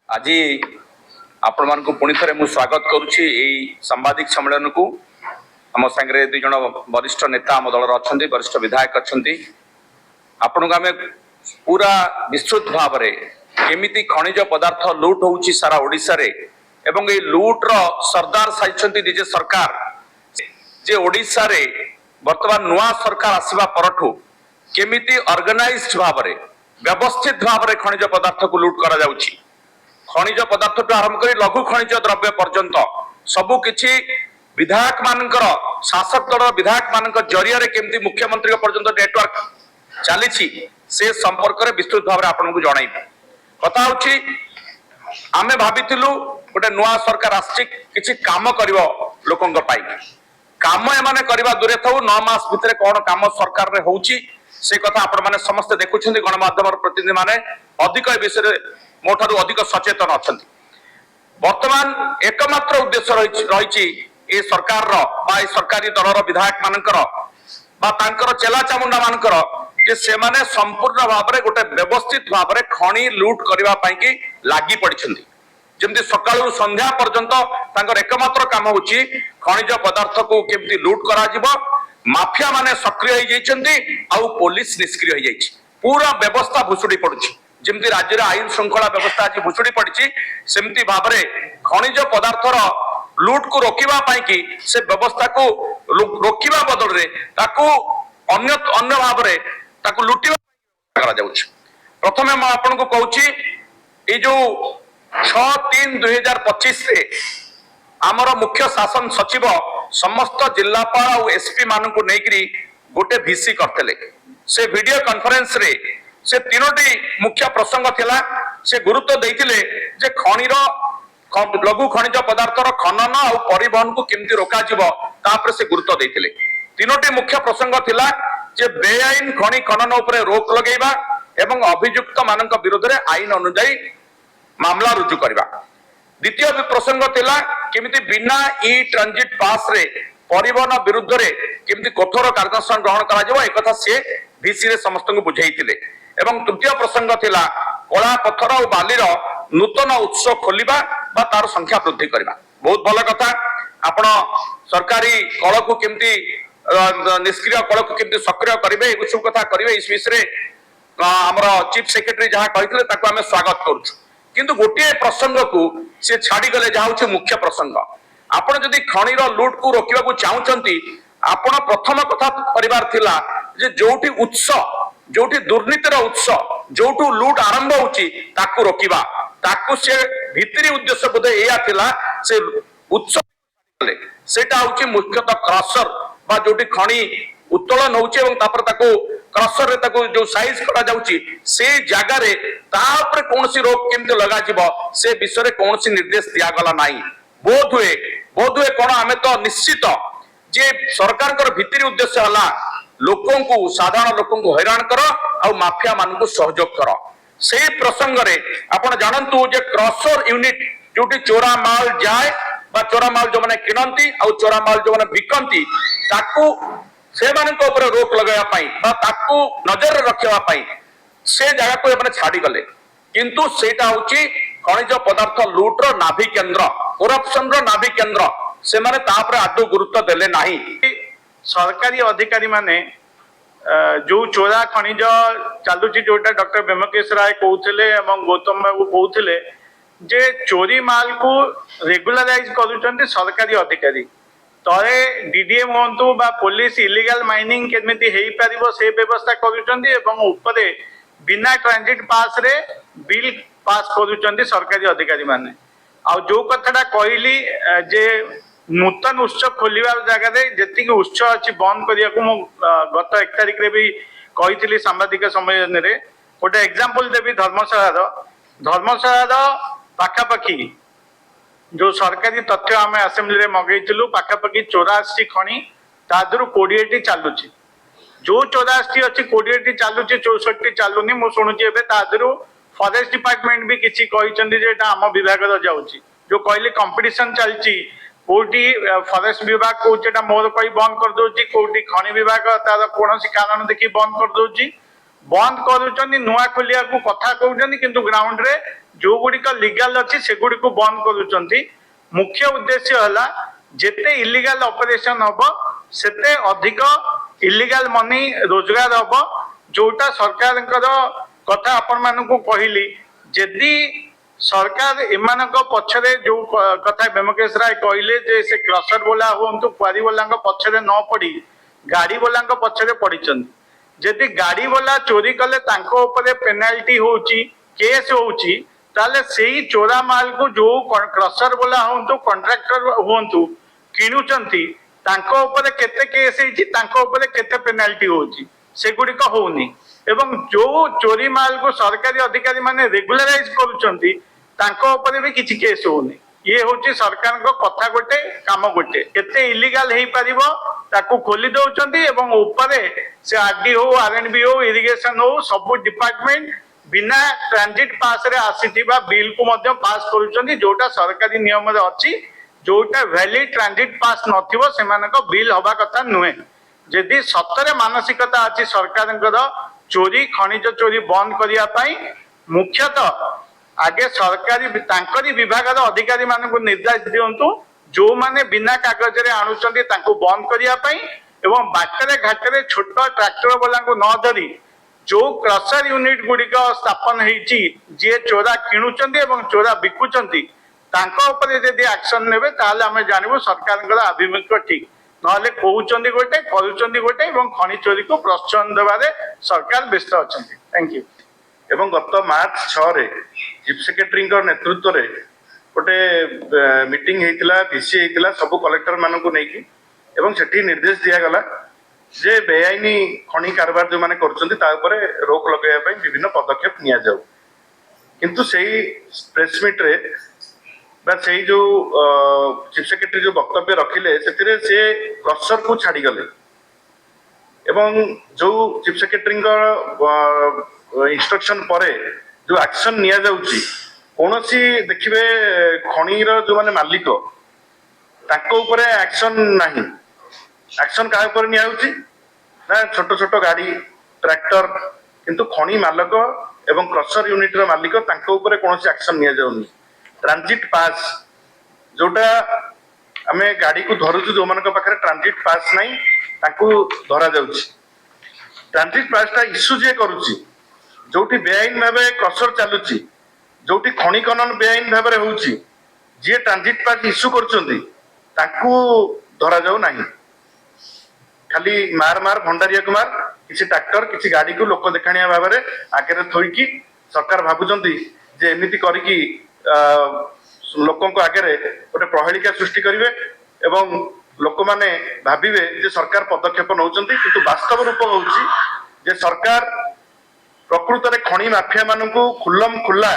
आज आपण मानक पुणी थे मुझे स्वागत करुच्ची सांबादिक सम्मेलन को आम सांगे दुई जन वरिष्ठ नेता आम दल अच्छा वरिष्ठ विधायक अच्छा आपण को आम पूरा विस्तृत भाव में केमिति खनिज पदार्थ लुट होउची सारा ओडिशा रे एवं ये लुट रो सरदार साइछंती निजे सरकार जे ओडिशा रे वर्तमान नुआ सरकार आसीबा परठू केमिति ऑर्गेनाइज्ड भाव में व्यवस्थित भाव में खनिज पदार्थ को लुट करा जाउची। खनिज पदार्थ टू आरंभ कर लघु खनिज द्रव्य पर्यंत सबु किछि विधायक मानकर शासक दल विधायक मान जरिया केमती मुख्यमंत्री पर्यंत नेटवर्क चली से संपर्क में विस्तृत भाव में आपको जन कथा हूँ आम भाविलु गोटे नुआ सरकार आसी काम कर लोकों काम एम करवा दूरे था 9 मास भितर कौन काम सरकार रे होउची से कथा आपण माने समस्त देखुछन गणमाध्यम प्रतिनिधि माने अधिक ए विषय मोठारु अधिक सचेतन अच्छा वर्तमान एकमात्र उद्देश्य रही ए सरकार सरकारी दलर विधायक मानकर चेला चामुंडा मानकर जे से माने संपूर्ण भाव में गोटे व्यवस्थित भाव में खनि लुट करने लगी पड़ी जमती सकाळु संध्या पर्यंत एकमात्र काम होची खनिज पदार्थ को केमती लुट करा माफिया माने सक्रिय हो पुलिस निष्क्रिय हो जाइए पूरा व्यवस्था भुसुड़ी पड़ुची जमती राज्य आईन श्रृंखला व्यवस्था आज भुसुड़ी पड़ी सेमती भाव में खनिज पदार्थर लुट को रोकवा कि से व्यवस्था को रोकवा बदल में अन्य भाव में लुटिवा प्रथम मैं आपको कहूँ ये जो 6/3/2025 रे आमर मुख्य शासन सचिव समस्त जिलापाल और एसपी मान को लेकर गोटे भिसी करते से वीडियो कॉन्फ्रेंस रे से तीनोटी मुख्य प्रसंग थिला से गुरुत्व देइथिले जे खनिर लघु खनिज पदार्थर खनन और परिवहन को केमती रोका जिवो तापर से गुरुत्व देइथिले तीनोटी मुख्य प्रसंग थिला जे बेआईन खनि खनन उपरे रोक लगेबा एवं अभियुक्त मानक विरोध रे आईन अनुसार मामला रुजु करबा। द्वितीय प्रसंग थिला केमिति बिना ई ट्रांजिट पास रे परिवहन विरुद्ध रे केमिति कठोर कार्यानुष्ठान ग्रहण करा जिवो एकथा से भिसी रे समस्त को बुझाइथिले एवं तृतीय प्रसंग थिला कला पत्थर और बालीर नूतन उत्स खोलिबा बा तार संख्या वृद्धि करबा। बहुत भल कथा आपण सरकारी कल को केमिति निष्क्रिय कल को केमिति सक्रिय करिवे ए सब कथा करिवे इस विषय हमर चीफ सेक्रेटरी जहां कहिथिले ताको हमें स्वागत करूछु किंतु गोटे प्रसंग को से छाड़ी गले जहां होछि मुख्य प्रसंग आपण जदि खनिर लूट को रोकिबा को चाहुचंती आपण प्रथम कथा परिवार थिला जे जोठी उत्स जोठी दुर्नीतिर उत्स जोठू लूट आरंभ होची ताकू रोकिबा ताकू से भितरी उद्देश्य बोधे एया थिला से उत्स सेटा होची मुख्यतः क्रशर बा जोठी खनि उत्तोलन होची एवं तापर ताकू क्रशर रे ताकू जो साइज करा जाउची से जागा रे ता ऊपर कोनसी रोक केमते लगा जिवो से विषय रे कोनसी निर्देश दिया गला नाही बोध हुए कोन हमें तो निश्चित जे सरकार कर भितरी उद्देश्य हला लोकों को साधारण लोकों को हैरान कर और माफिया मान को सहयोग कर से प्रसंग रे आपण जानंतु जे क्रशर यूनिट जोटी चोरा माल जाए बा चोरा माल जो माने किनंती और चोरा माल जो माने बिकंती ताकू से मान को ऊपर रोक लगाया पाई बा ताकू नजर रखिया पाई से जगह को माने छाडी गले किंतु सेटा होची खनिज पदार्थ लूट रो नाभि केंद्र करप्शन रो नाभि केंद्र से माने तापर आदौ गुरुत्व देले नाही। सरकारी अधिकारी माने जो चोरा खनिज चलुची जोटा डॉक्टर ब्रह्मकेश राय कहते एवं गौतम बाबू कहते जे चोरी माल को रेगुलराइज करुचंती सरकारी अधिकारी तले डीडीएम हूँ बा पुलिस इलीगल माइनिंग केमिति हेई परिबो से व्यवस्था करुचंती एवं ऊपरे बिना ट्रांजिट पास रे बिल पास करुचंती सरकारी अधिकारी माने आ जो कथाटा कहली जे नूतन उत्स खोलिया जगह जी उत्स अच्छी बंद करने को गत 1 तारिख रे भी कही सांबादिक सम्मेलन रे गोटे एग्जांपल देवी धर्मशाला पाखापाखि जो सरकारी तथ्य आम आसेम्बली रे मगेलु पाखापाखि 84 खनि तादर 20 चलुची जो 84 अच्छी 20 चलुची 64 चलुनी मु शुणुची तादर फॉरेस्ट डिपार्टमेंट भी किसी कही आम विभाग जाऊँगी जो कहली कंपटीशन चलती कोटी फॉरेस्ट विभाग कौटा मोर कही बंद कर दौर कौटी खनि विभाग तार कौन कारण देखिए बंद कर दौर बंद कर नुआ खोलिया को कथा कहते किंतु ग्राउंड रे जो गुड़िक लीगल अच्छी से गुड़ी को बंद करुँच मुख्य उद्देश्य है जेते इलीगल ऑपरेशन हम सेते अधिक इलीगल मनी रोजगार हम जोटा सरकार कथा आपण मानू कहली जदि सरकार एमानक पछरे जो कथा बेमकेश राय कहले जे से क्रसर बोला हूँ क्वारी बोला पछरे न पड़ी गाड़ी बोला पछरे पड़ी जदि गाड़ी वाला चोरी कले तांको ऊपर पेनाल्टी होची केस होची ताले सेही चोरा माल को जो क्रसर वाला हूँ कॉन्ट्रैक्टर हूँ किणुचंती तांको ऊपर केते केस होची तांको ऊपर केते पेनाल्टी होची सेगुड़िक होनी एवं जो चोरी माल को सरकारी अधिकारी माने रेगुलराइज करूचंती तांको ऊपर भी किछि केस होनी ये होची सरकार को कथा गोटे काम गोटे केते इलीगल हेई परिबो ताकू खोली दउचंती एवं ऊपरे से आरडी हो आरएनबी हो इरिगेशन हो सब डिपार्टमेंट बिना ट्रांजिट पास रे आसीथिबा बिल को मध्य पास करूचंती जोटा सरकारी नियम रे अछि जोटा वैलिड ट्रांजिट पास नथिबो सेमानक बिल हबा कथा नुहे जदि सतरे मानसिकता अछि सरकारଙ୍କର चोरी खनिज चोरी बंद करिया पई मुख्यतः आगे सरकारी तांकरी विभाग अधिकारी मानक निर्देश दियंतु जो माने बिना कागज रे आणुचंती तांको बंद करिया पई एवं बाटरे घाटरे छोट ट्रैक्टर वाला को न धरी जो क्रसर यूनिट गुड़िक स्थापन होती जी चोरा किणुचंती एवं चोरा बिकुचंती तांको ऊपर यदि एक्शन नेबे ताहले आमे जानबो सरकारଙ୍କର आभिमुख्य ठीक नहले कहउचंती गोटे करूचंती गोटे एवं खनि चोरी को प्रोत्साहन देबारे सरकार व्यस्त अछंती थैंक यू एवं गत मार्च 6 रे चीफ सेक्रेटरी नेतृत्व रे गोटे मीटिंग हेतिला बीसी हेतिला सब कलेक्टर मानकु नेकी एवं सेठी निर्देश दिया गला जे बेआईनी खनि कारबार जो माने करचंती ता ऊपर रोक लगाया पई विभिन्न पदक्षेप निया जाऊ किंतु सेही प्रेस मीट रे बा सेही जो चीफ सेक्रेटरी जो वक्तव्य रखिले सेतिरे से क्रसर को छाड़ी गले एवं जो चीफ सेक्रेटरी इंस्ट्रक्शन परे जो एक्शन निया जाउची कोनोसी देखिबे खनिर जो माने मालिक ताको ऊपर एक्शन नाही एक्शन का ऊपर निया होची ना छोट छोट गाड़ी ट्रैक्टर किंतु खनि मालिक एवं क्रसर यूनिट रो मालिक ताको ऊपर कोनोसी एक्शन निया जाउनी ट्रांजिट पास जोटा आमे गाड़ी को धरुछु जो मानक पाखरे ट्रांजिट पास नाही ताको धरा जाउची ट्रांजिट पास ता इश्यू जे करूची जोटी बेआईन भावे क्रसर चालुची जोटी खनि खनन बेआईन भावे होउची जे ट्रांजिट पास इश्यू करचंदी ताकू धरा जाऊ नाही खाली मार मार भंडारिया कुमार किसी ट्रैक्टर किसी गाड़ी को लोक देखाणिया भावे आगे थोईकी सरकार भाबुचंदी जे एमिति करिकी लोकों को आगे गोटे प्रहेलिका सृष्टि करिवे एवं लोक माने भाबिवे जे सरकार पदक्षेप नौचंती किंतु वास्तव रूप होउची जे सरकार प्रकृत रे खनि माफिया मानकू खुल्लम खुल्ला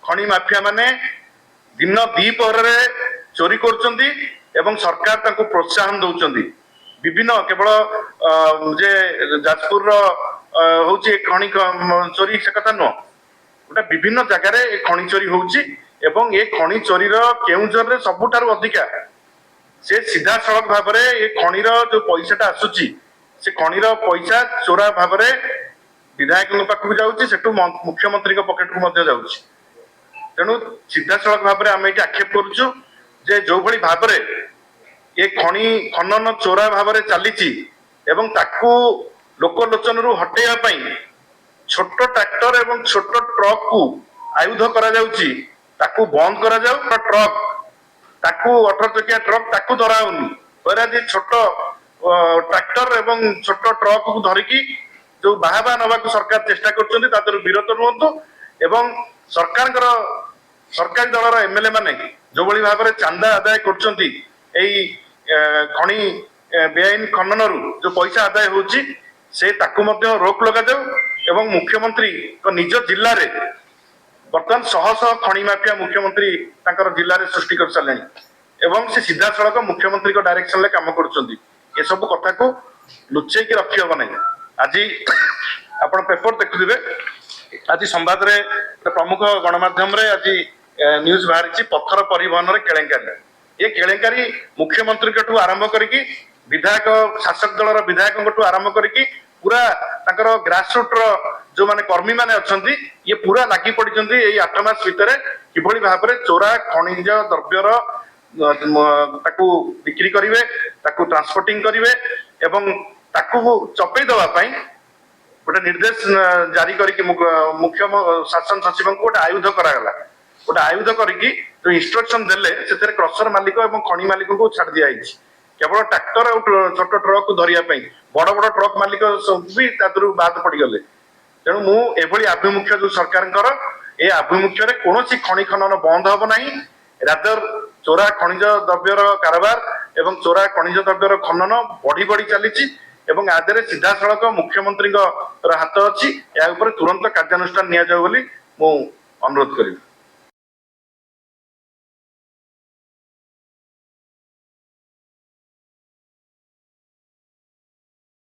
खनि माफिया माने दिन दीपहर रे चोरी करचंदी एवं सरकार तांको प्रोत्साहन दउचंदी विभिन्न केवल जे जाजपुर रो होउची खनि चोरी से कथा न गोटा विभिन्न जगह रे खनि चोरी होउची एवं ए खनि चोरी रो केउंझर रे सबुठारु अधिका से सीधा सड़क भाव रे ए खनिर जो पैसाटा आसुची से खनिर पैसा चोरा भाव रे विधायक पाखक जाऊँगी सेठू मुख्यमंत्री पकेट को मध्य जाऊँगी तेणु सीधा सड़क भाव में आम ये आक्षेप करुचु जे जो भली भाव में ये खनि खनन चोरा भाव में चली एवं ताकू लोकलोचन रु हटेवा छोट ट्रैक्टर एवं छोट ट्रक को आयुध करा जाउची ताकू बंद करा जाऊ ट्रक ताकू 18 चकिया ट्रक ताकू धरा होनी परा जे छोट ट्रैक्टर एवं छोट ट्रक को धरिकी जो बाहाबा नवा को सरकार चेष्टा करछंती तादर विरत रुहंतु एवं सरकारी दलर एमएलए माने जो भली भाव में चांदा आदाय करछंती एई खनि बेआईन खनन रु जो पैसा आदाय होची से ताकू मध्य रोक लगा जाऊ एवं मुख्यमंत्री को निज जिल्ला रे बर्तमान शह शह खनि माफिया मुख्यमंत्री तांकर जिल्ला रे सृष्टि कर सारे एवं से सीधा सड़क मुख्यमंत्री को डायरेक्शन ले काम करछंती ए सब कथा को लुचै के रखि हो नै आज आपण पेपर देखुथिबे आज संवाद रे प्रमुख गणमाध्यम रे आज न्यूज बाहरी पत्थर परिवहन रे केलेंकारी ये केलेंकारी मुख्यमंत्री ठू आरंभ करिकी विधायक शासक दलर विधायक ठू आरंभ करिकी ପୁରା ତାଙ୍କର ଗ୍ରାସରୁଟ୍ ର ଯୋଉମାନେ କର୍ମୀ ମାନେ ଅଛନ୍ତି ଇଏ ପୁରା ଲାଗି ପଡିଛନ୍ତି ଏଇ 8 ମାସ ଭିତରେ କିଭଳି ଭାବରେ ଚୋରା ଖଣିଜ ଦ୍ରବ୍ୟର ତାକୁ ବିକ୍ରି କରିବେ, ତାକୁ ଟ୍ରାନ୍ସପୋର୍ଟିଂ କରିବେ ଏବଂ ତାକୁ ଚପେଇ ଦେବା ପାଇଁ ଗୋଟେ ନିର୍ଦ୍ଦେଶ ଜାରି କରିକି ମୁଖ୍ୟ ଶାସନ ସଚିବଙ୍କୁ ଗୋଟେ ଆୟୁଧ କରାଗଲା। ଗୋଟେ ଆୟୁଧ କରିକି ଯୋଉ ଇନଷ୍ଟ୍ରକ୍ସନ ଦେଲେ ସେଥିରେ କ୍ରସର ମାଲିକ ଏବଂ ଖଣି ମାଲିକଙ୍କୁ ଛାଡି ଦିଆଯାଇଛି। କେବଳ ଟ୍ରାକ୍ଟର ଆଉ ଛୋଟ ଟ୍ରକ୍ ଧରିବା ପାଇଁ ବଡ ବଡ ଟ୍ରକ୍ ମାଲିକ ସବୁ ବି ତା ଦେହରୁ ବାଦ ପଡିଗଲେ। ତେଣୁ ମୁଁ ଏଭଳି ଆଭିମୁଖ୍ୟ ଯୋଉ ସରକାରଙ୍କର ଏ ଆଭିମୁଖ୍ୟରେ କୌଣସି ଖଣି ଖନନ ବନ୍ଦ ହବ ନାହିଁ। ରାଦର ଚୋରା ଖଣିଜ ଦ୍ରବ୍ୟର କାରବାର ଏବଂ ଚୋରା ଖଣିଜ ଦ୍ରବ୍ୟର ଖନନ ବଢି ବଢି ଚାଲିଛି ଏବଂ ଆ ଦେହରେ ସିଧାସଳଖ ମୁଖ୍ୟମନ୍ତ୍ରୀଙ୍କର ହାତ ଅଛି। ଏହା ଉପରେ ତୁରନ୍ତ କାର୍ଯ୍ୟାନୁଷ୍ଠାନ ନିଆଯାଉ ବୋଲି ମୁଁ ଅନୁରୋଧ କରିବି।